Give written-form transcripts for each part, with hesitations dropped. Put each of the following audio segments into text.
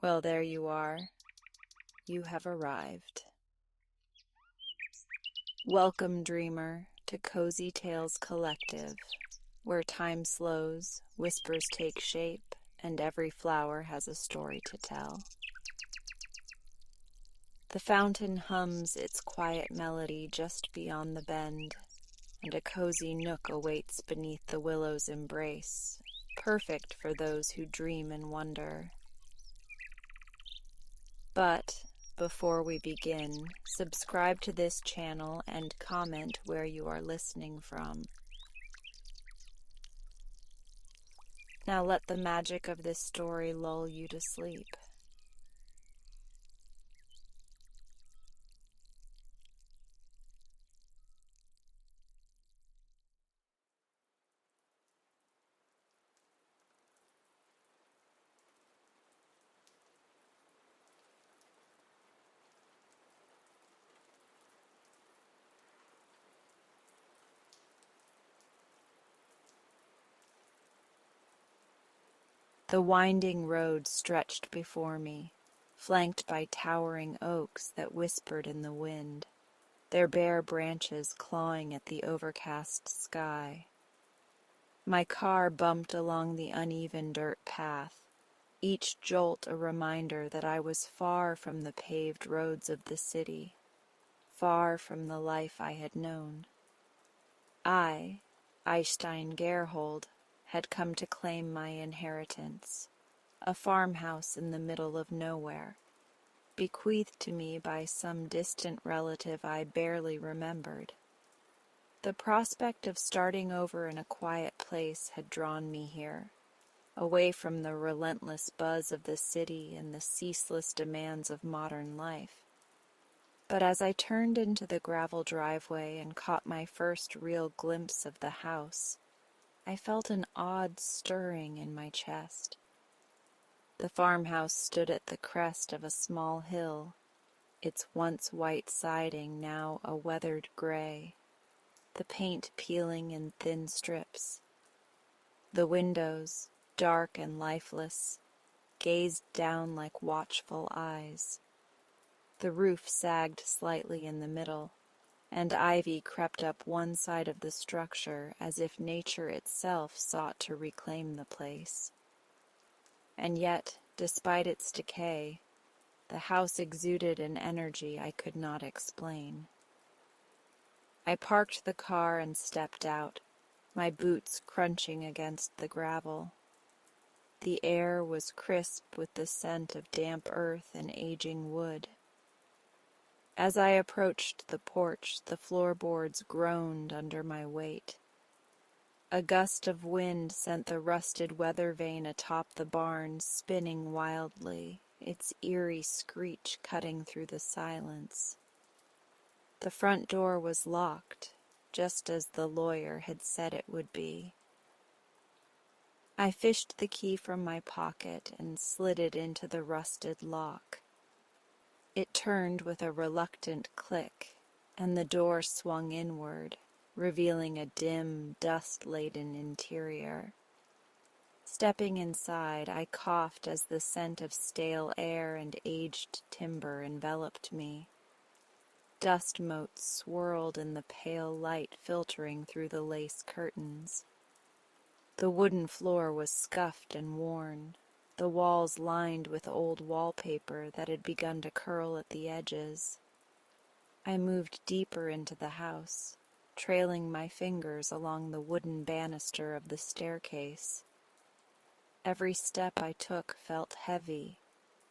Well, there you are. You have arrived. Welcome, dreamer, to Cozy Tales Collective, where time slows, whispers take shape, and every flower has a story to tell. The fountain hums its quiet melody just beyond the bend, and a cozy nook awaits beneath the willow's embrace, perfect for those who dream and wonder. But before we begin, subscribe to this channel and comment where you are listening from. Now let the magic of this story lull you to sleep. The winding road stretched before me, flanked by towering oaks that whispered in the wind, their bare branches clawing at the overcast sky. My car bumped along the uneven dirt path, each jolt a reminder that I was far from the paved roads of the city, far from the life I had known. I, Eystein Gerhold, had come to claim my inheritance, a farmhouse in the middle of nowhere, bequeathed to me by some distant relative I barely remembered. The prospect of starting over in a quiet place had drawn me here, away from the relentless buzz of the city and the ceaseless demands of modern life. But as I turned into the gravel driveway and caught my first real glimpse of the house, I felt an odd stirring in my chest. The farmhouse stood at the crest of a small hill, its once white siding now a weathered gray, the paint peeling in thin strips. The windows, dark and lifeless, gazed down like watchful eyes. The roof sagged slightly in the middle, and ivy crept up one side of the structure as if nature itself sought to reclaim the place. And yet, despite its decay, the house exuded an energy I could not explain. I parked the car and stepped out, my boots crunching against the gravel. The air was crisp with the scent of damp earth and aging wood. As I approached the porch, the floorboards groaned under my weight. A gust of wind sent the rusted weather vane atop the barn spinning wildly, its eerie screech cutting through the silence. The front door was locked, just as the lawyer had said it would be. I fished the key from my pocket and slid it into the rusted lock. It turned with a reluctant click, and the door swung inward, revealing a dim, dust-laden interior. Stepping inside, I coughed as the scent of stale air and aged timber enveloped me. Dust motes swirled in the pale light filtering through the lace curtains. The wooden floor was scuffed and worn, the walls lined with old wallpaper that had begun to curl at the edges. I moved deeper into the house, trailing my fingers along the wooden banister of the staircase. Every step I took felt heavy,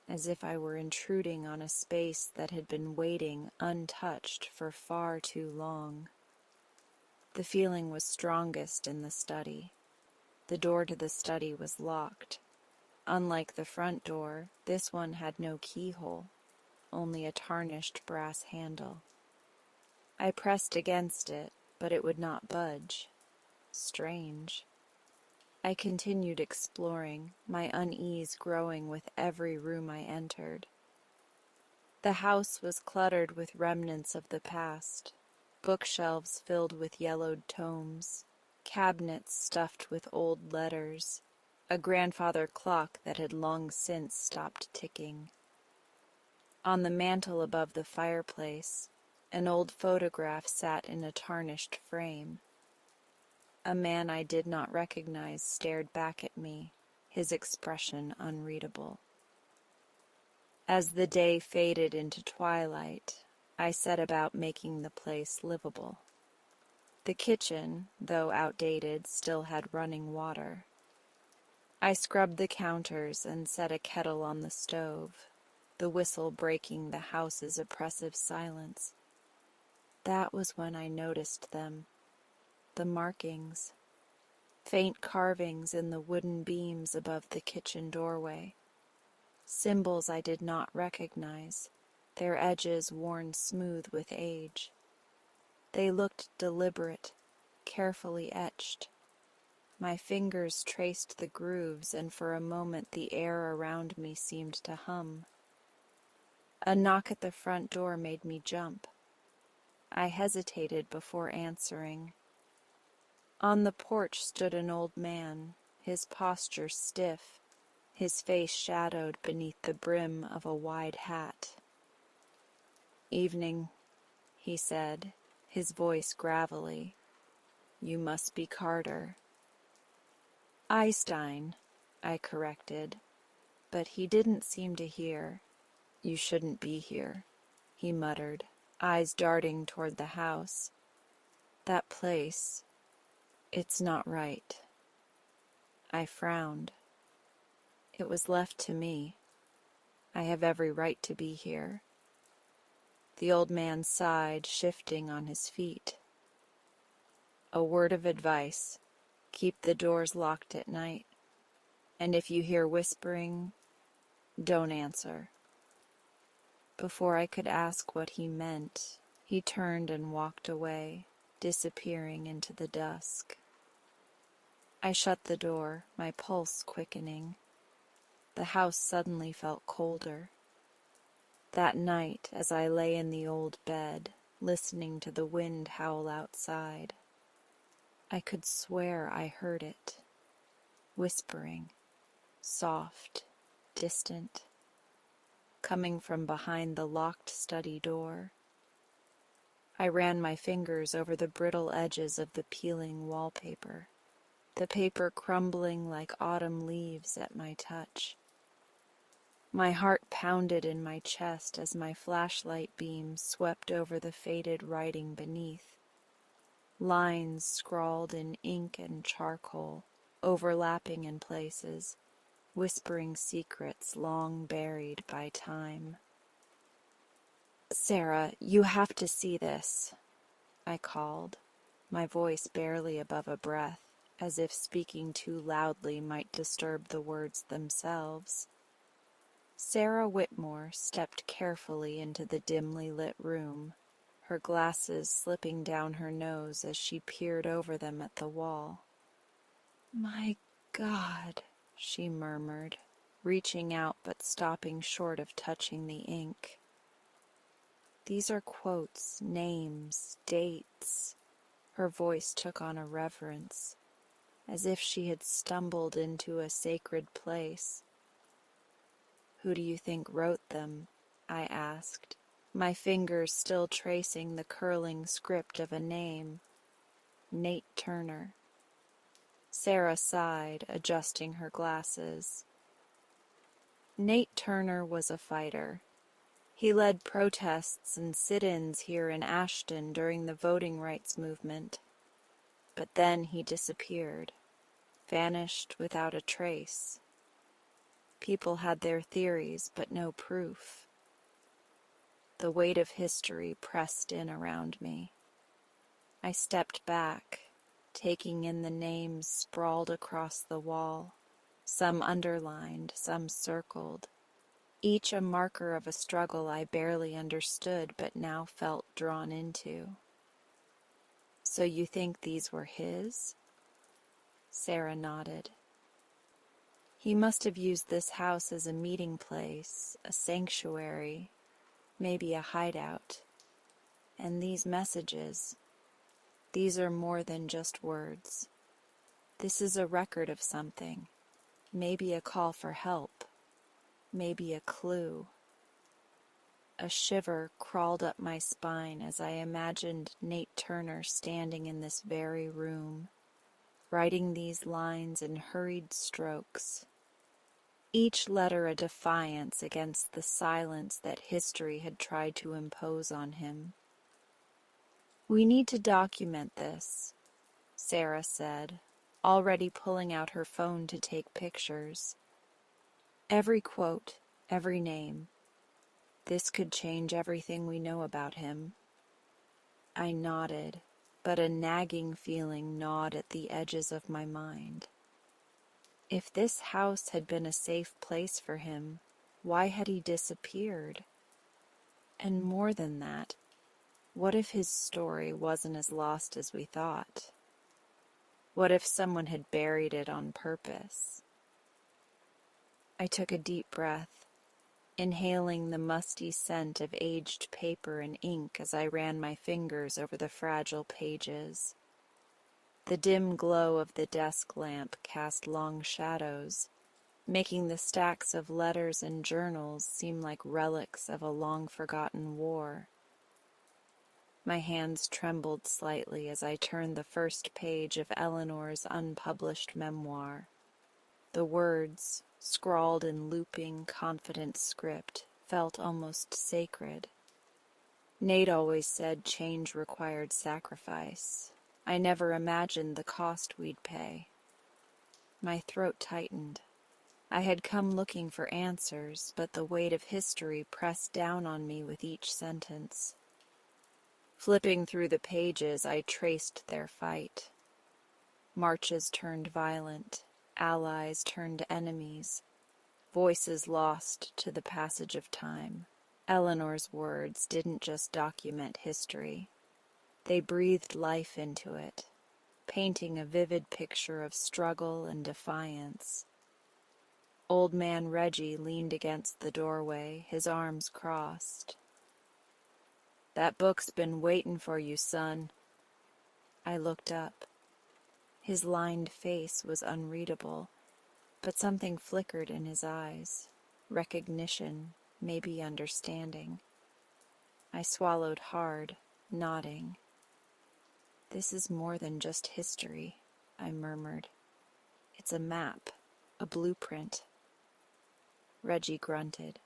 as if I were intruding on a space that had been waiting untouched for far too long. The feeling was strongest in the study. The door to the study was locked. Unlike the front door, this one had no keyhole, only a tarnished brass handle. I pressed against it, but it would not budge. Strange. I continued exploring, my unease growing with every room I entered. The house was cluttered with remnants of the past, bookshelves filled with yellowed tomes, cabinets stuffed with old letters, a grandfather clock that had long since stopped ticking. On the mantel above the fireplace, an old photograph sat in a tarnished frame. A man I did not recognize stared back at me, his expression unreadable. As the day faded into twilight, I set about making the place livable. The kitchen, though outdated, still had running water. I scrubbed the counters and set a kettle on the stove, the whistle breaking the house's oppressive silence. That was when I noticed them, the markings, faint carvings in the wooden beams above the kitchen doorway, symbols I did not recognize, their edges worn smooth with age. They looked deliberate, carefully etched. My fingers traced the grooves, and for a moment the air around me seemed to hum. A knock at the front door made me jump. I hesitated before answering. On the porch stood an old man, his posture stiff, his face shadowed beneath the brim of a wide hat. "Evening," he said, his voice gravelly. "You must be Carter." "Einstein," I corrected, but he didn't seem to hear. "You shouldn't be here," he muttered, eyes darting toward the house. "That place, it's not right." I frowned. It was left to me. I have every right to be here. The old man sighed, shifting on his feet. "A word of advice. Keep the doors locked at night. And if you hear whispering, don't answer." Before I could ask what he meant, he turned and walked away, disappearing into the dusk. I shut the door, my pulse quickening. The house suddenly felt colder. That night, as I lay in the old bed, listening to the wind howl outside, I could swear I heard it, whispering, soft, distant, coming from behind the locked study door. I ran my fingers over the brittle edges of the peeling wallpaper, the paper crumbling like autumn leaves at my touch. My heart pounded in my chest as my flashlight beam swept over the faded writing beneath. Lines scrawled in ink and charcoal, overlapping in places, whispering secrets long buried by time. "Sarah, you have to see this," I called, my voice barely above a breath, as if speaking too loudly might disturb the words themselves. Sarah Whitmore stepped carefully into the dimly lit room, her glasses slipping down her nose as she peered over them at the wall. "My God," she murmured, reaching out but stopping short of touching the ink. "These are quotes, names, dates." Her voice took on a reverence, as if she had stumbled into a sacred place. "Who do you think wrote them?" I asked, my fingers still tracing the curling script of a name. "Nate Turner." Sarah sighed, adjusting her glasses. Nate Turner was a fighter. He led protests and sit-ins here in Ashton during the voting rights movement. But then he disappeared, vanished without a trace. People had their theories, but no proof. The weight of history pressed in around me. I stepped back, taking in the names sprawled across the wall, some underlined, some circled, each a marker of a struggle I barely understood but now felt drawn into. "So you think these were his?" Sarah nodded. "He must have used this house as a meeting place, a sanctuary, maybe a hideout. And these messages, these are more than just words. This is a record of something, Maybe a call for help. Maybe a clue. A shiver crawled up my spine as I imagined Nate Turner standing in this very room, writing these lines in hurried strokes, each letter a defiance against the silence that history had tried to impose on him. "We need to document this," Sarah said, already pulling out her phone to take pictures. "Every quote, every name. This could change everything we know about him." I nodded, but a nagging feeling gnawed at the edges of my mind. If this house had been a safe place for him, why had he disappeared? And more than that, what if his story wasn't as lost as we thought? What if someone had buried it on purpose? I took a deep breath, inhaling the musty scent of aged paper and ink as I ran my fingers over the fragile pages. The dim glow of the desk lamp cast long shadows, making the stacks of letters and journals seem like relics of a long-forgotten war. My hands trembled slightly as I turned the first page of Eleanor's unpublished memoir. The words, scrawled in looping, confident script, felt almost sacred. Nate always said change required sacrifice. I never imagined the cost we'd pay. My throat tightened. I had come looking for answers, but the weight of history pressed down on me with each sentence. Flipping through the pages, I traced their fight. Marches turned violent, allies turned enemies, voices lost to the passage of time. Eleanor's words didn't just document history. They breathed life into it, painting a vivid picture of struggle and defiance. Old man Reggie leaned against the doorway, his arms crossed. "That book's been waitin' for you, son." I looked up. His lined face was unreadable, but something flickered in his eyes. Recognition, maybe understanding. I swallowed hard, nodding. "This is more than just history," I murmured. "It's a map, a blueprint." Reggie grunted.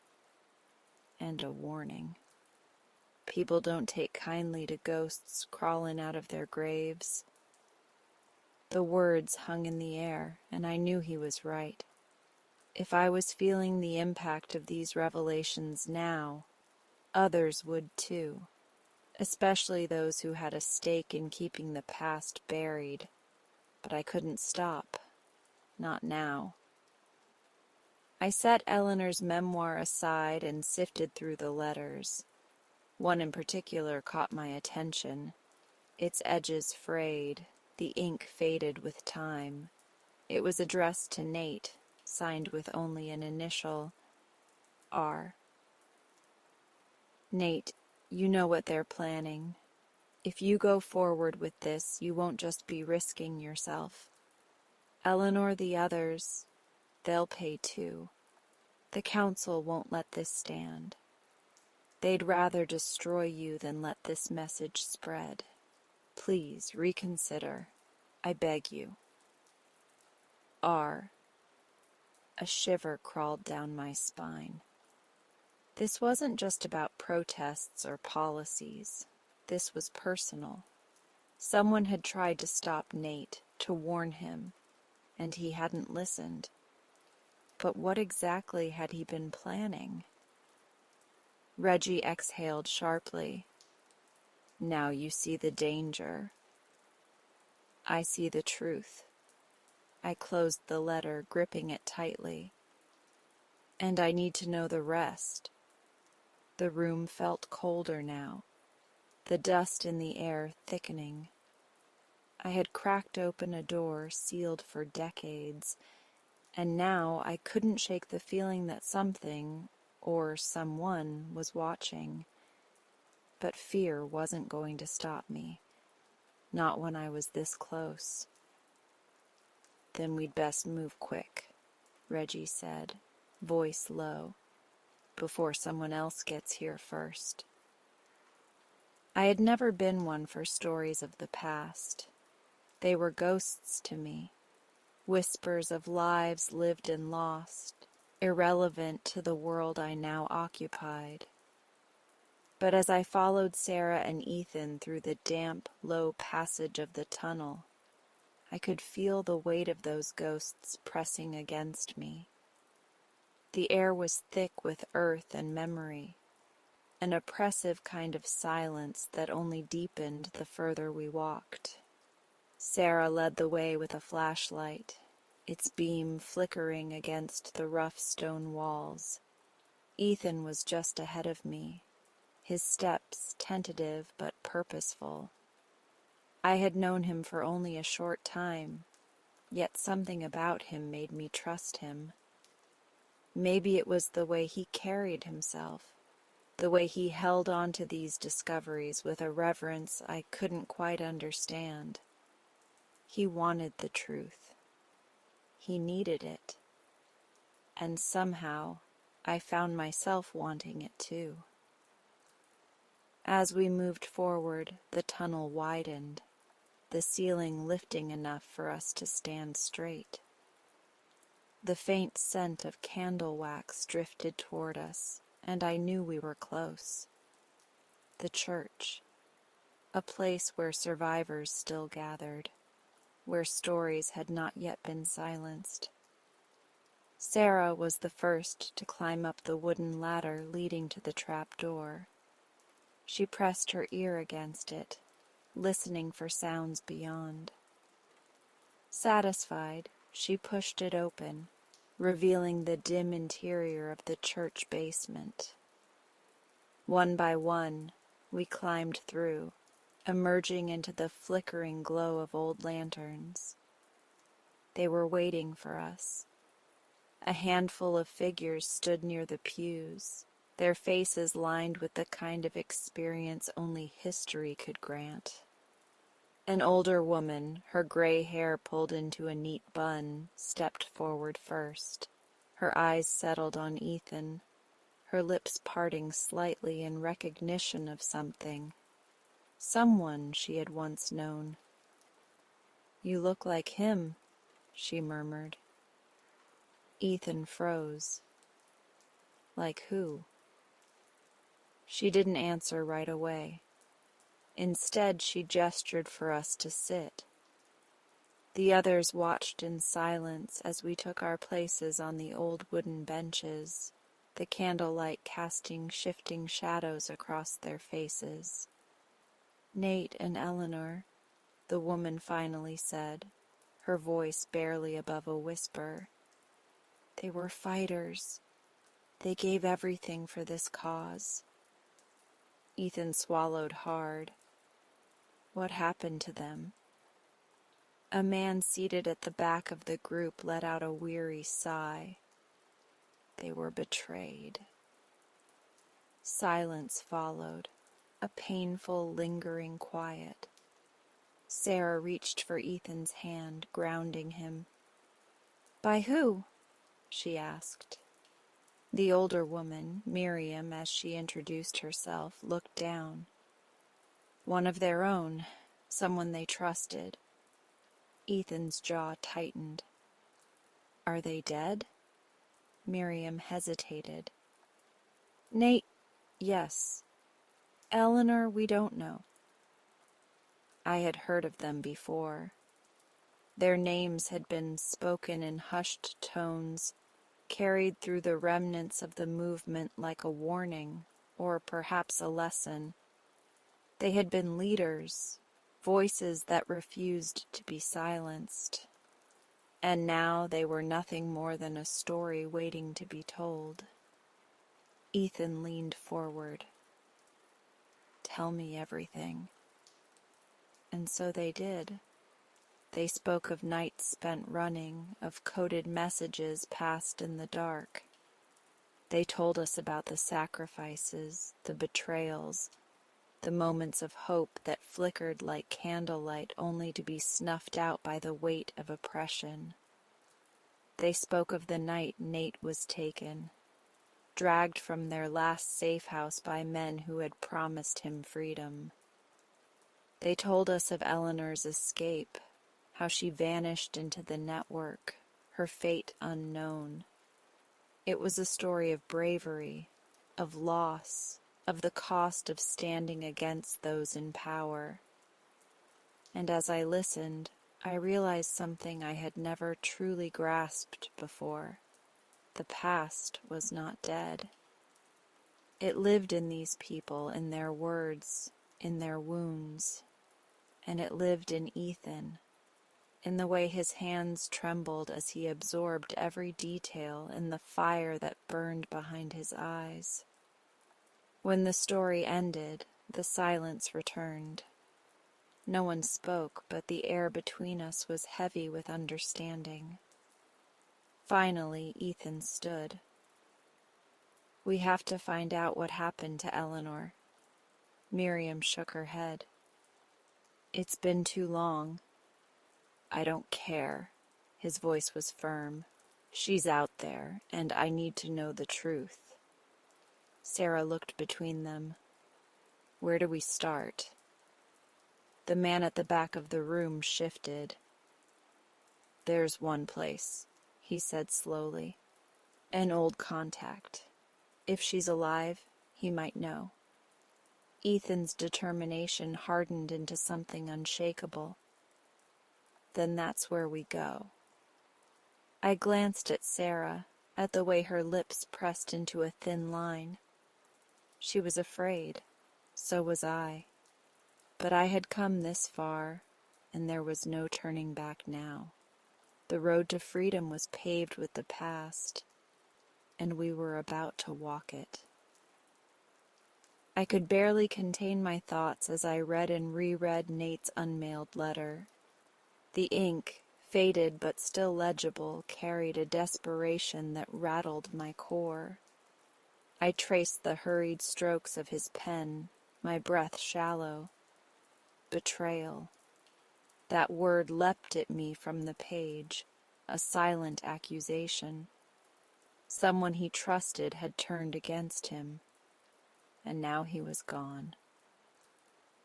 "And a warning. People don't take kindly to ghosts crawling out of their graves." The words hung in the air, and I knew he was right. If I was feeling the impact of these revelations now, others would too, especially those who had a stake in keeping the past buried. But I couldn't stop. Not now. I set Eleanor's memoir aside and sifted through the letters. One in particular caught my attention. Its edges frayed, the ink faded with time. It was addressed to Nate, signed with only an initial, R. "Nate, you know what they're planning. If you go forward with this, you won't just be risking yourself. Eleanor, the others, they'll pay too. The council won't let this stand. They'd rather destroy you than let this message spread. Please reconsider. I beg you. R." A shiver crawled down my spine. This wasn't just about protests or policies. This was personal. Someone had tried to stop Nate, to warn him, and he hadn't listened. But what exactly had he been planning? Reggie exhaled sharply. "Now you see the danger." "I see the truth." I closed the letter, gripping it tightly. "And I need to know the rest." The room felt colder now, the dust in the air thickening. I had cracked open a door sealed for decades, and now I couldn't shake the feeling that something, or someone, was watching. But fear wasn't going to stop me, not when I was this close. "Then we'd best move quick." Reggie said, voice low, before someone else gets here first. I had never been one for stories of the past. They were ghosts to me, whispers of lives lived and lost, irrelevant to the world I now occupied. But as I followed Sarah and Ethan through the damp, low passage of the tunnel, I could feel the weight of those ghosts pressing against me. The air was thick with earth and memory, an oppressive kind of silence that only deepened the further we walked. Sarah led the way with a flashlight, its beam flickering against the rough stone walls. Ethan was just ahead of me, his steps tentative but purposeful. I had known him for only a short time, yet something about him made me trust him. Maybe it was the way he carried himself, the way he held on to these discoveries with a reverence I couldn't quite understand. He wanted the truth. He needed it. And somehow, I found myself wanting it too. As we moved forward, the tunnel widened, the ceiling lifting enough for us to stand straight. The faint scent of candle wax drifted toward us, and I knew we were close. The church, a place where survivors still gathered, where stories had not yet been silenced. Sarah was the first to climb up the wooden ladder leading to the trap door. She pressed her ear against it, listening for sounds beyond. Satisfied, she pushed it open, revealing the dim interior of the church basement. One by one, we climbed through, emerging into the flickering glow of old lanterns. They were waiting for us. A handful of figures stood near the pews, their faces lined with the kind of experience only history could grant. An older woman, her gray hair pulled into a neat bun, stepped forward first. Her eyes settled on Ethan, her lips parting slightly in recognition of something. Someone she had once known. "You look like him," she murmured. Ethan froze. Like who? She didn't answer right away. Instead, she gestured for us to sit. The others watched in silence as we took our places on the old wooden benches, the candlelight casting shifting shadows across their faces. "Nate and Eleanor," the woman finally said, her voice barely above a whisper. "They were fighters. They gave everything for this cause." Ethan swallowed hard. What happened to them? A man seated at the back of the group let out a weary sigh. They were betrayed. Silence followed, a painful, lingering quiet. Sarah reached for Ethan's hand, grounding him. "By who?" she asked. The older woman, Miriam, as she introduced herself, looked down. "One of their own, someone they trusted." Ethan's jaw tightened. "Are they dead?" Miriam hesitated. "Nate, yes. Eleanor, we don't know." I had heard of them before. Their names had been spoken in hushed tones, carried through the remnants of the movement like a warning, or perhaps a lesson. They had been leaders, voices that refused to be silenced. And now they were nothing more than a story waiting to be told. Ethan leaned forward. "Tell me everything." And so they did. They spoke of nights spent running, of coded messages passed in the dark. They told us about the sacrifices, the betrayals, the moments of hope that flickered like candlelight only to be snuffed out by the weight of oppression. They spoke of the night Nate was taken, dragged from their last safe house by men who had promised him freedom. They told us of Eleanor's escape, how she vanished into the network, her fate unknown. It was a story of bravery, of loss, of the cost of standing against those in power. And as I listened, I realized something I had never truly grasped before. The past was not dead. It lived in these people, in their words, in their wounds. And it lived in Ethan, in the way his hands trembled as he absorbed every detail, in the fire that burned behind his eyes. When the story ended, the silence returned. No one spoke, but the air between us was heavy with understanding. Finally, Ethan stood. "We have to find out what happened to Eleanor." Miriam shook her head. "It's been too long." "I don't care." His voice was firm. "She's out there, and I need to know the truth." Sarah looked between them. "Where do we start?" The man at the back of the room shifted. "There's one place," he said slowly. "An old contact. If she's alive, he might know." Ethan's determination hardened into something unshakable. "Then that's where we go." I glanced at Sarah, at the way her lips pressed into a thin line. She was afraid. So was I. But I had come this far, and there was no turning back now. The road to freedom was paved with the past, and we were about to walk it. I could barely contain my thoughts as I read and reread Nate's unmailed letter. The ink, faded but still legible, carried a desperation that rattled my core. I traced the hurried strokes of his pen, my breath shallow. Betrayal. That word leapt at me from the page, a silent accusation. Someone he trusted had turned against him, and now he was gone.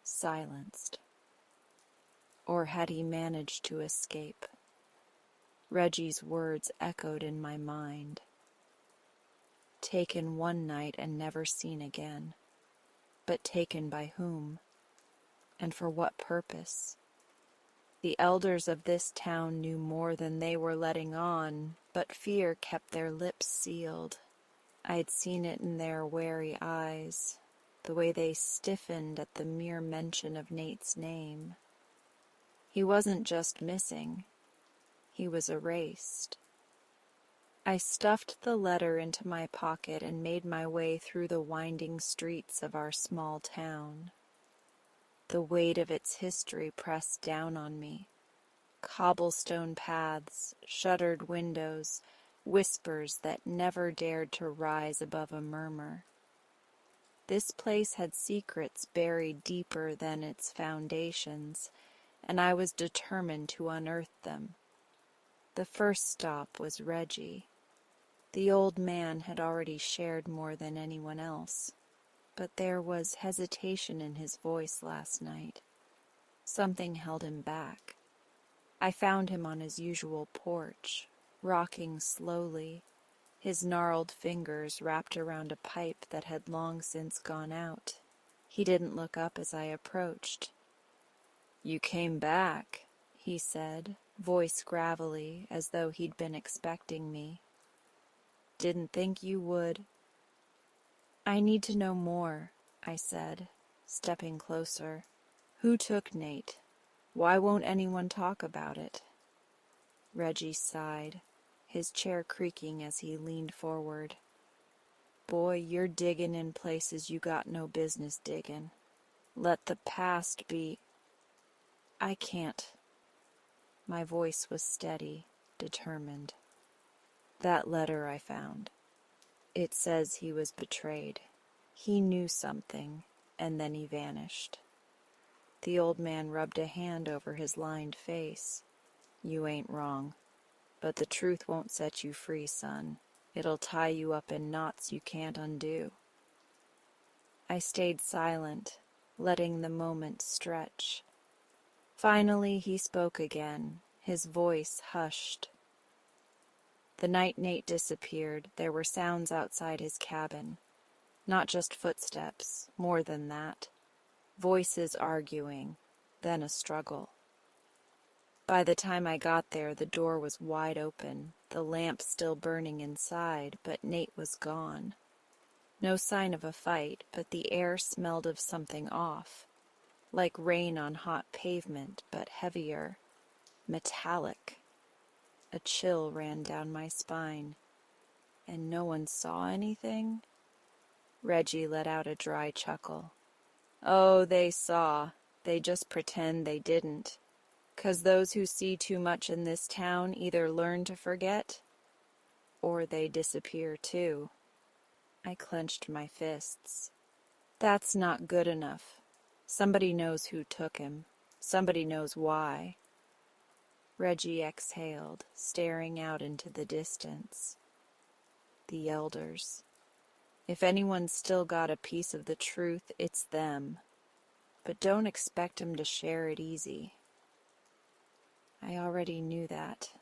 Silenced. Or had he managed to escape? Reggie's words echoed in my mind. Taken one night and never seen again. But taken by whom? And for what purpose? The elders of this town knew more than they were letting on, but fear kept their lips sealed. I had seen it in their wary eyes, the way they stiffened at the mere mention of Nate's name. He wasn't just missing, he was erased. I stuffed the letter into my pocket and made my way through the winding streets of our small town. The weight of its history pressed down on me. Cobblestone paths, shuttered windows, whispers that never dared to rise above a murmur. This place had secrets buried deeper than its foundations, and I was determined to unearth them. The first stop was Reggie. The old man had already shared more than anyone else, but there was hesitation in his voice last night. Something held him back. I found him on his usual porch, rocking slowly, his gnarled fingers wrapped around a pipe that had long since gone out. He didn't look up as I approached. "You came back," he said, voice gravelly, as though he'd been expecting me. "Didn't think you would." "I need to know more," I said, stepping closer. "Who took Nate? Why won't anyone talk about it?" Reggie sighed, his chair creaking as he leaned forward. "Boy, you're digging in places you got no business digging. Let the past be—" "I can't." My voice was steady, determined. "That letter I found. It says he was betrayed. He knew something, and then he vanished." The old man rubbed a hand over his lined face. "You ain't wrong. But the truth won't set you free, son. It'll tie you up in knots you can't undo. I stayed silent, letting the moment stretch. Finally he spoke again, his voice hushed. The night Nate disappeared, there were sounds outside his cabin. Not just footsteps, more than that. Voices arguing, then a struggle. By the time I got there, the door was wide open, the lamp still burning inside, but Nate was gone. No sign of a fight, but the air smelled of something off. Like rain on hot pavement, but heavier, metallic. A chill ran down my spine. And no one saw anything? Reggie let out a dry chuckle. Oh, they saw. They just pretend they didn't. 'Cause those who see too much in this town either learn to forget, or they disappear too. I clenched my fists. That's not good enough. Somebody knows who took him. Somebody knows why. Reggie exhaled, staring out into the distance. The elders. If anyone's still got a piece of the truth, it's them. But don't expect 'em to share it easy. I already knew that.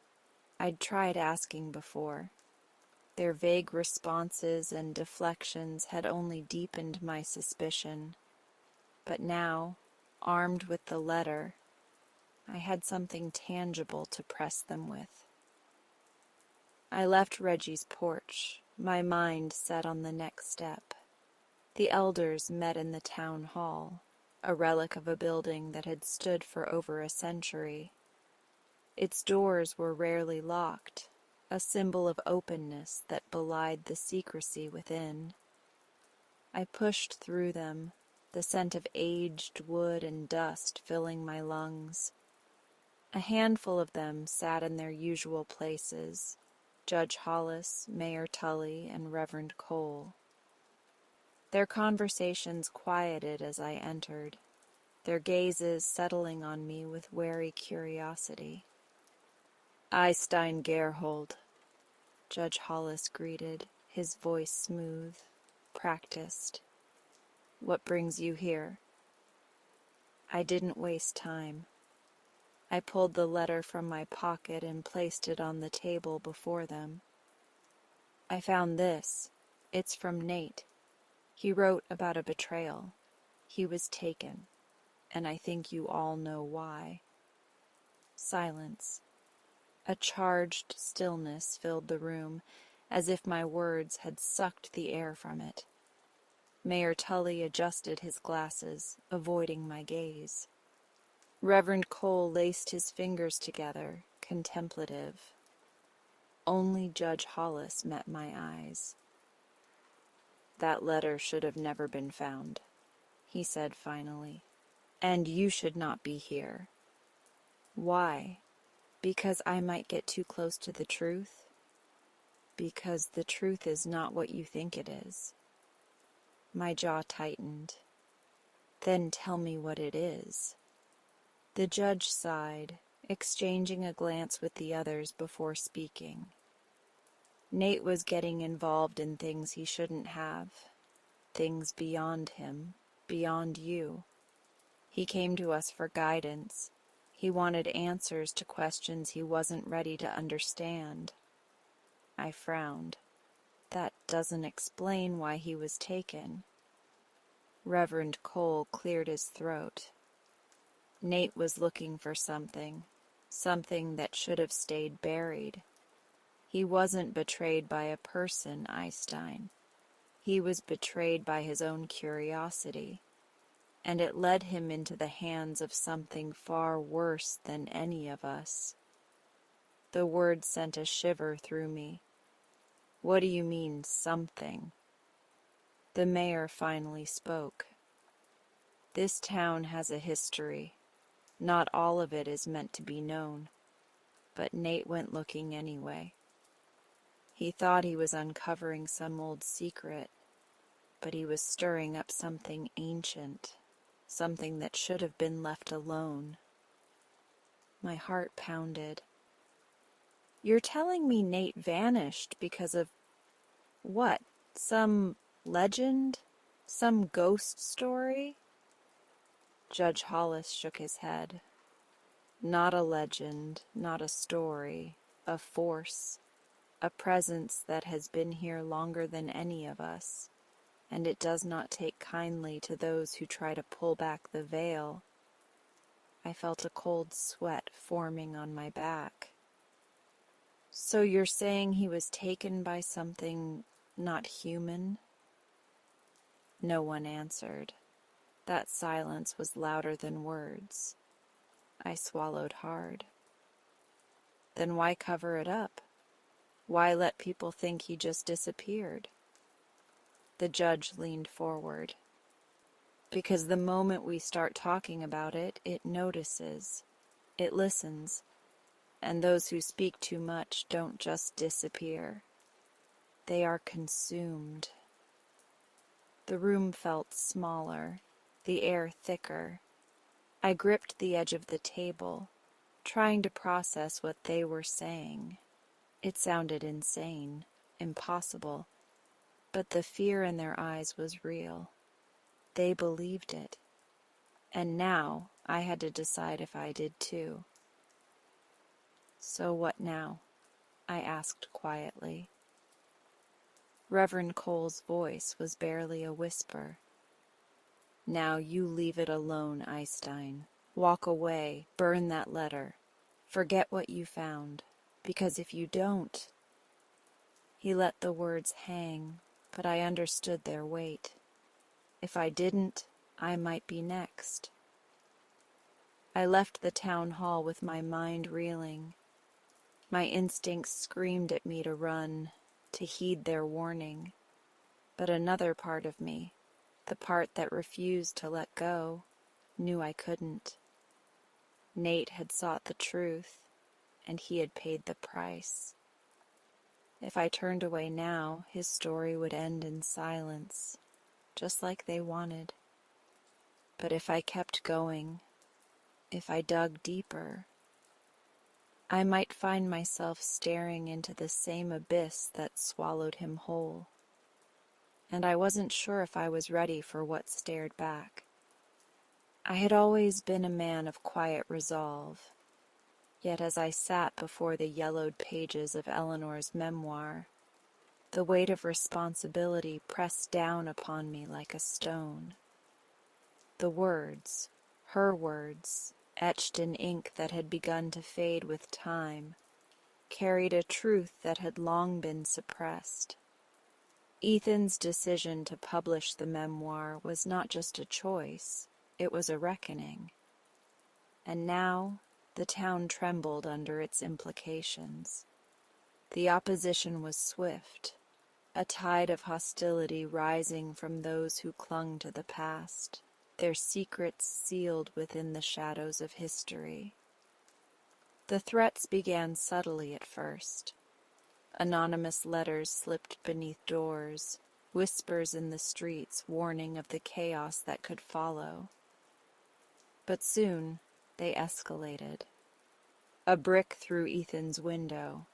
I'd tried asking before. Their vague responses and deflections had only deepened my suspicion. But now, armed with the letter, I had something tangible to press them with. I left Reggie's porch, my mind set on the next step. The elders met in the town hall, a relic of a building that had stood for over a century. Its doors were rarely locked, a symbol of openness that belied the secrecy within. I pushed through them, the scent of aged wood and dust filling my lungs. A handful of them sat in their usual places, Judge Hollis, Mayor Tully, and Reverend Cole. Their conversations quieted as I entered, their gazes settling on me with wary curiosity. Eystein Gerhold, Judge Hollis greeted, his voice smooth, practiced. What brings you here? I didn't waste time. I pulled the letter from my pocket and placed it on the table before them. I found this. It's from Nate. He wrote about a betrayal. He was taken, and I think you all know why. Silence. A charged stillness filled the room, as if my words had sucked the air from it. Mayor Tully adjusted his glasses, avoiding my gaze. Reverend Cole laced his fingers together, contemplative. Only Judge Hollis met my eyes. That letter should have never been found, he said finally. And you should not be here. Why? Because I might get too close to the truth? Because the truth is not what you think it is. My jaw tightened. Then tell me what it is. The judge sighed, exchanging a glance with the others before speaking. Nate was getting involved in things he shouldn't have, things beyond him, beyond you. He came to us for guidance. He wanted answers to questions he wasn't ready to understand. I frowned. That doesn't explain why he was taken. Reverend Cole cleared his throat. Nate was looking for something that should have stayed buried. He wasn't betrayed by a person, Eystein. He was betrayed by his own curiosity, and it led him into the hands of something far worse than any of us. The word sent a shiver through me. What do you mean, something? The mayor finally spoke. This town has a history. Not all of it is meant to be known. But Nate went looking anyway. He thought he was uncovering some old secret, but he was stirring up something ancient, something that should have been left alone. My heart pounded. You're telling me Nate vanished because of what? Some legend? Some ghost story? Judge Hollis shook his head. Not a legend, not a story, a force, a presence that has been here longer than any of us, and it does not take kindly to those who try to pull back the veil. I felt a cold sweat forming on my back. So you're saying he was taken by something not human? No one answered. That silence was louder than words. I swallowed hard. Then why cover it up? Why let people think he just disappeared? The judge leaned forward. Because the moment we start talking about it, it notices, it listens, and those who speak too much don't just disappear. They are consumed. The room felt smaller, the air thicker. I gripped the edge of the table, trying to process what they were saying. It sounded insane, impossible, but the fear in their eyes was real. They believed it, and now I had to decide if I did too. So what now? I asked quietly. Reverend Cole's voice was barely a whisper. Now you leave it alone, Einstein. Walk away, burn that letter. Forget what you found, because if you don't... He let the words hang, but I understood their weight. If I didn't, I might be next. I left the town hall with my mind reeling. My instincts screamed at me to run, to heed their warning. But another part of me, the part that refused to let go, knew I couldn't. Nate had sought the truth, and he had paid the price. If I turned away now, his story would end in silence, just like they wanted. But if I kept going, if I dug deeper, I might find myself staring into the same abyss that swallowed him whole. And I wasn't sure if I was ready for what stared back. I had always been a man of quiet resolve, yet as I sat before the yellowed pages of Eleanor's memoir, the weight of responsibility pressed down upon me like a stone. The words, her words, etched in ink that had begun to fade with time, carried a truth that had long been suppressed. Ethan's decision to publish the memoir was not just a choice, it was a reckoning. And now the town trembled under its implications. The opposition was swift, a tide of hostility rising from those who clung to the past, their secrets sealed within the shadows of history. The threats began subtly at first. Anonymous letters slipped beneath doors, whispers in the streets warning of the chaos that could follow. But soon they escalated. A brick through Ethan's window,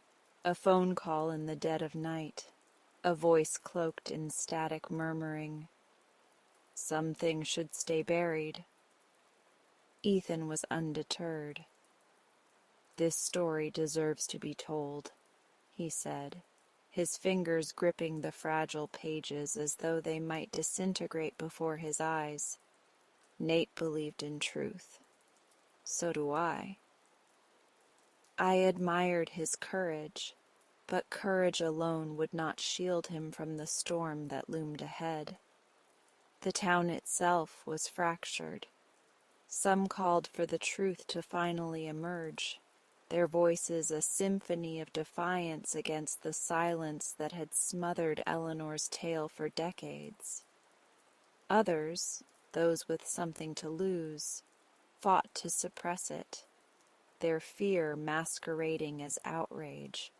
a phone call in the dead of night, a voice cloaked in static murmuring, "Some things should stay buried." Ethan was undeterred. "This story deserves to be told," he said, his fingers gripping the fragile pages as though they might disintegrate before his eyes. Nate believed in truth. So do I. I admired his courage, but courage alone would not shield him from the storm that loomed ahead. The town itself was fractured. Some called for the truth to finally emerge, their voices a symphony of defiance against the silence that had smothered Eleanor's tale for decades. Others, those with something to lose, fought to suppress it, their fear masquerading as outrage.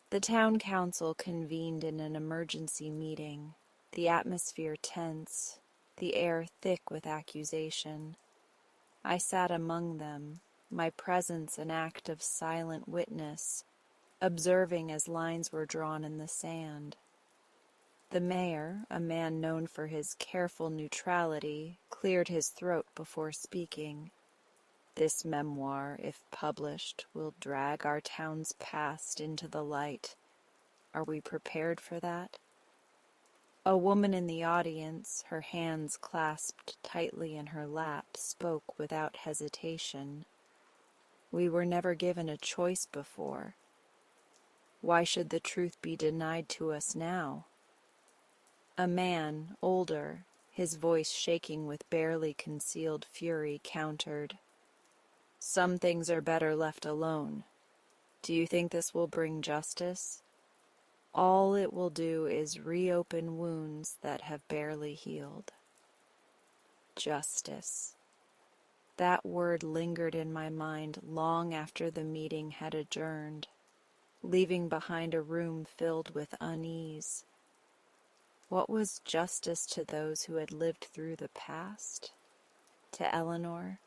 The town council convened in an emergency meeting, the atmosphere tense, the air thick with accusation. I sat among them, my presence an act of silent witness, observing as lines were drawn in the sand. The mayor, a man known for his careful neutrality, cleared his throat before speaking. This memoir, if published, will drag our town's past into the light. Are we prepared for that? A woman in the audience, her hands clasped tightly in her lap, spoke without hesitation. We were never given a choice before. Why should the truth be denied to us now? A man, older, his voice shaking with barely concealed fury, countered. Some things are better left alone. Do you think this will bring justice? All it will do is reopen wounds that have barely healed. Justice. That word lingered in my mind long after the meeting had adjourned, leaving behind a room filled with unease. What was justice to those who had lived through the past? To Eleanor?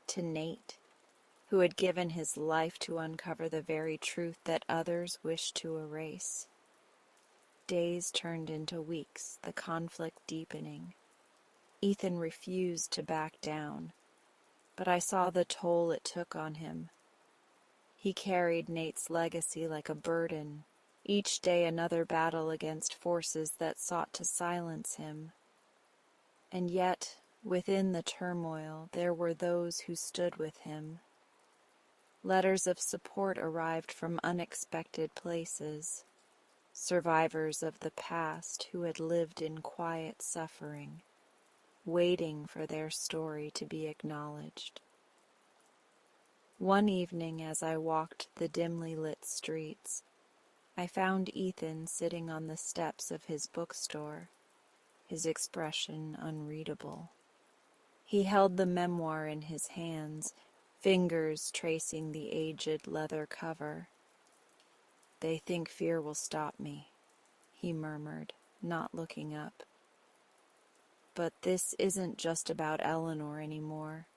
To Nate, who had given his life to uncover the very truth that others wished to erase? Days turned into weeks, the conflict deepening. Ethan refused to back down, but I saw the toll it took on him. He carried Nate's legacy like a burden, each day another battle against forces that sought to silence him. And yet, within the turmoil, there were those who stood with him. Letters of support arrived from unexpected places. Survivors of the past who had lived in quiet suffering, waiting for their story to be acknowledged. One evening as I walked the dimly lit streets, I found Ethan sitting on the steps of his bookstore, his expression unreadable. He held the memoir in his hands, fingers tracing the aged leather cover. "They think fear will stop me," he murmured, not looking up. "But this isn't just about Eleanor anymore.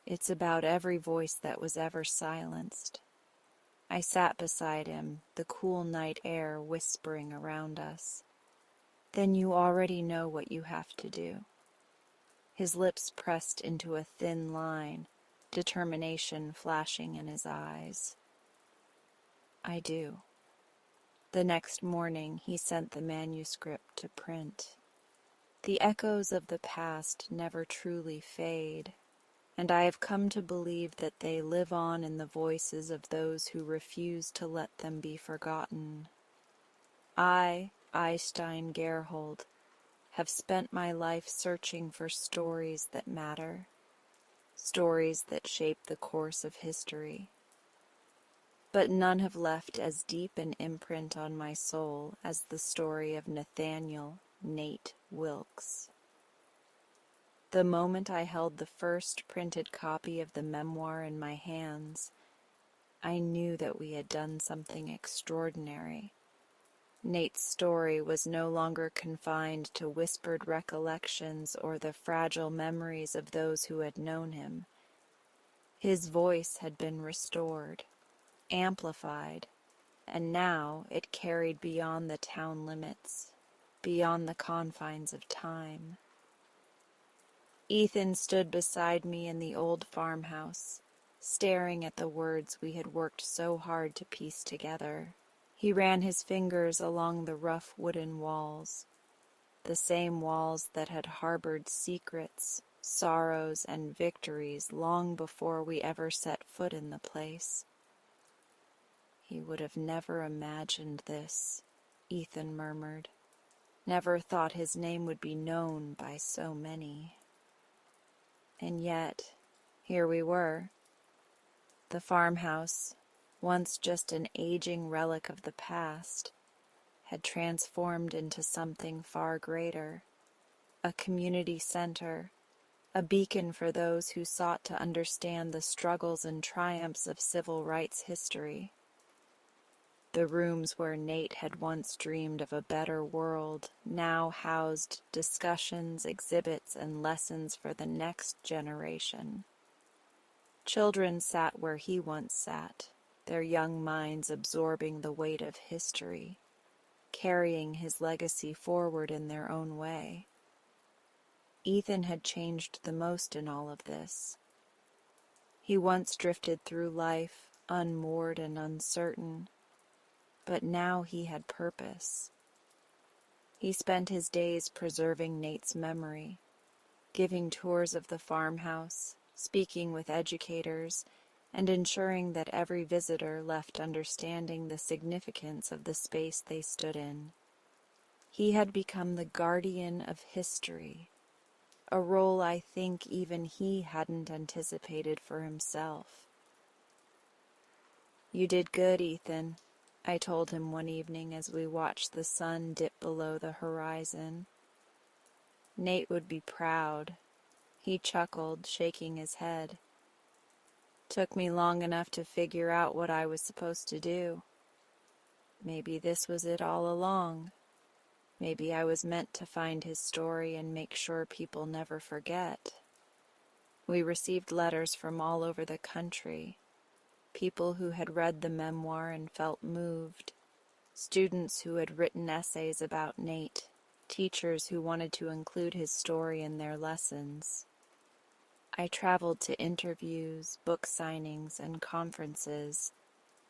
It's about every voice that was ever silenced." I sat beside him, the cool night air whispering around us. "Then you already know what you have to do." His lips pressed into a thin line, determination flashing in his eyes. "I do." The next morning he sent the manuscript to print. The echoes of the past never truly fade, and I have come to believe that they live on in the voices of those who refuse to let them be forgotten. I, Eystein Gerhold, have spent my life searching for stories that matter, stories that shape the course of history. But none have left as deep an imprint on my soul as the story of Nathaniel Nate Wilkes. The moment I held the first printed copy of the memoir in my hands, I knew that we had done something extraordinary. Nate's story was no longer confined to whispered recollections or the fragile memories of those who had known him. His voice had been restored, amplified, and now it carried beyond the town limits, beyond the confines of time. Ethan stood beside me in the old farmhouse, staring at the words we had worked so hard to piece together. He ran his fingers along the rough wooden walls, the same walls that had harbored secrets, sorrows, and victories long before we ever set foot in the place. "He would have never imagined this," Ethan murmured. "Never thought his name would be known by so many." And yet, here we were. The farmhouse, once just an aging relic of the past, had transformed into something far greater, a community center, a beacon for those who sought to understand the struggles and triumphs of civil rights history. The rooms where Nate had once dreamed of a better world now housed discussions, exhibits, and lessons for the next generation. Children sat where he once sat, their young minds absorbing the weight of history, carrying his legacy forward in their own way. Ethan had changed the most in all of this. He once drifted through life, unmoored and uncertain, but now he had purpose. He spent his days preserving Nate's memory, giving tours of the farmhouse, speaking with educators, and ensuring that every visitor left understanding the significance of the space they stood in. He had become the guardian of history, a role I think even he hadn't anticipated for himself. "You did good, Ethan," I told him one evening as we watched the sun dip below the horizon. Nate would be proud. He chuckled, shaking his head. "Took me long enough to figure out what I was supposed to do. Maybe this was it all along. Maybe I was meant to find his story and make sure people never forget." We received letters from all over the country, people who had read the memoir and felt moved, students who had written essays about Nate, teachers who wanted to include his story in their lessons. I traveled to interviews, book signings, and conferences,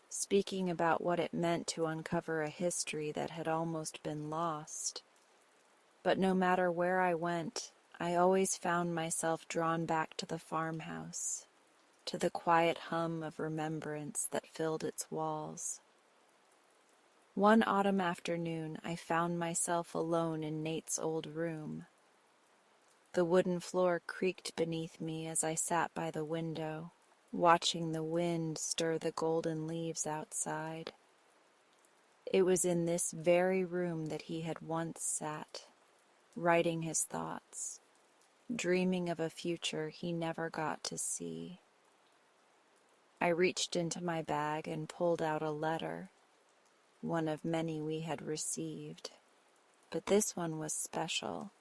speaking about what it meant to uncover a history that had almost been lost. But no matter where I went, I always found myself drawn back to the farmhouse, to the quiet hum of remembrance that filled its walls. One autumn afternoon, I found myself alone in Nate's old room. The wooden floor creaked beneath me as I sat by the window, watching the wind stir the golden leaves outside. It was in this very room that he had once sat, writing his thoughts, dreaming of a future he never got to see. I reached into my bag and pulled out a letter, one of many we had received, but this one was special.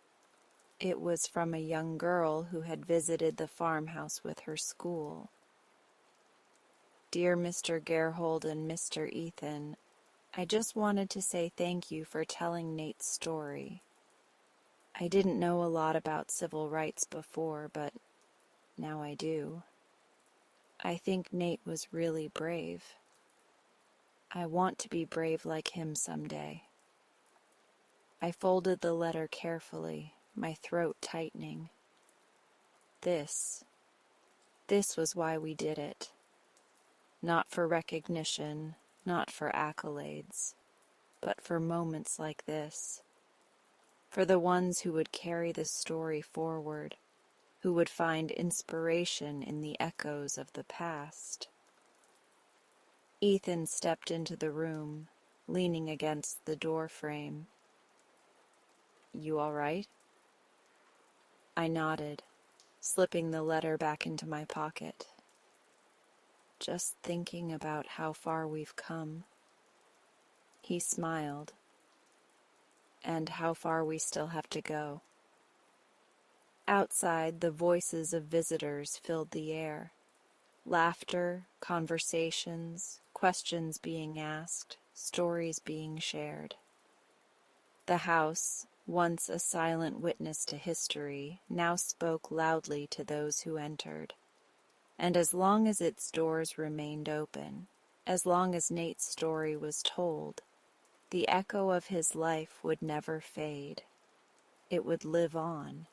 It was from a young girl who had visited the farmhouse with her school. "Dear Mr. Gerhold and Mr. Ethan, I just wanted to say thank you for telling Nate's story. I didn't know a lot about civil rights before, but now I do. I think Nate was really brave. I want to be brave like him someday." I folded the letter carefully, my throat tightening. This was why we did it. Not for recognition, not for accolades, but for moments like this. For the ones who would carry the story forward, who would find inspiration in the echoes of the past. Ethan stepped into the room, leaning against the door frame. "You all right?" I nodded, slipping the letter back into my pocket. "Just thinking about how far we've come." He smiled. "And how far we still have to go." Outside, the voices of visitors filled the air. Laughter, conversations, questions being asked, stories being shared. The house, once a silent witness to history, now spoke loudly to those who entered. And as long as its doors remained open, as long as Nate's story was told, the echo of his life would never fade. It would live on,